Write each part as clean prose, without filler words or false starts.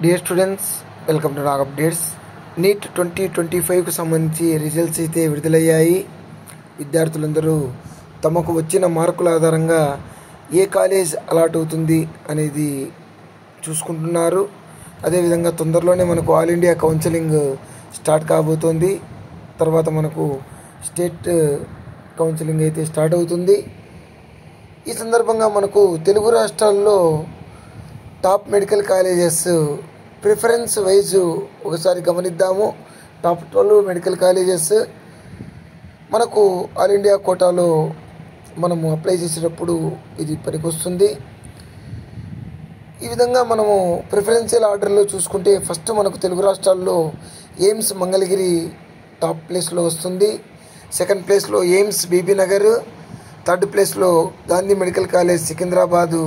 Dear students, welcome to Nag updates. NEET 2025కు సంబంధించి results అయితే విడుదలయ్యాయి. విద్యార్థులందరూ తమకు వచ్చిన మార్కుల ఆధారంగా ఏ కాలేజ్ అలాట్ అవుతుంది అనేది చూసుకుంటున్నారు. అదేవిధంగా తొందరలోనే మనకు ఆల్ ఇండియా కౌన్సిలింగ్ స్టార్ట్ కాబోతోంది. తర్వాత మనకు స్టేట్ కౌన్సిలింగ్ అయితే స్టార్ట్ అవుతుంది. ఈ సందర్భంగా మనకు తెలుగు రాష్ట్రాల్లో top medical colleges preference wise ఒకసారి గమనిద్దాము. టాప్ 12 మెడికల్ కాలేజెస్ మనకు ఆల్ ఇండియా కోటాలో మనము అప్లై చేసేటప్పుడు ఇది పనికొస్తుంది. ఈ విధంగా మనము ప్రిఫరెన్షియల్ ఆర్డర్లో చూసుకుంటే ఫస్ట్ మనకు తెలుగు రాష్ట్రాల్లో ఎయిమ్స్ మంగళగిరి టాప్ ప్లేస్లో వస్తుంది. సెకండ్ ప్లేస్లో ఎయిమ్స్ బీబీ నగర్, థర్డ్ ప్లేస్లో Gandhi medical college Secunderabad,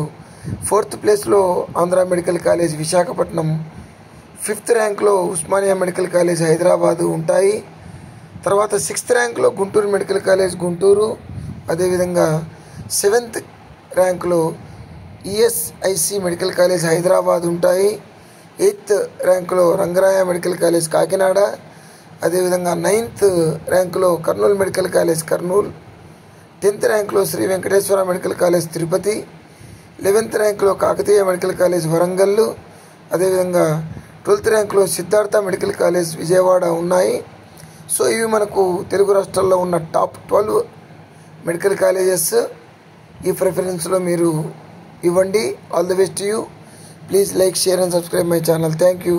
fourth ప్లేస్లో Andhra medical college Visakhapatnam, fifth ర్యాంక్లో ఉస్మానియా మెడికల్ కాలేజ్ హైదరాబాదు ఉంటాయి. తర్వాత సిక్స్త్ ర్యాంక్లో గుంటూరు మెడికల్ కాలేజ్ గుంటూరు, అదేవిధంగా సెవెంత్ ర్యాంక్లో ఈఎస్ఐసి మెడికల్ కాలేజ్ హైదరాబాద్ ఉంటాయి. ఎయిత్ ర్యాంక్లో రంగరాయ మెడికల్ కాలేజ్ కాకినాడ, అదేవిధంగా నైన్త్ ర్యాంక్లో Kurnool medical college Kurnool, 10th ర్యాంక్లో Sri Venkateswara medical college Tirupati, 11th ర్యాంక్లో కాకతీయ మెడికల్ కాలేజ్ వరంగల్, అదేవిధంగా 12th ర్యాంక్లో సిద్ధార్థ మెడికల్ కాలేజ్ విజయవాడ ఉన్నాయి. సో ఇవి మనకు తెలుగు రాష్ట్రాల్లో ఉన్న టాప్ 12 మెడికల్ కాలేజెస్. ఈ ప్రిఫరెన్స్లో మీరు ఇవ్వండి. All the best you. Please like, share and subscribe my channel. Thank you.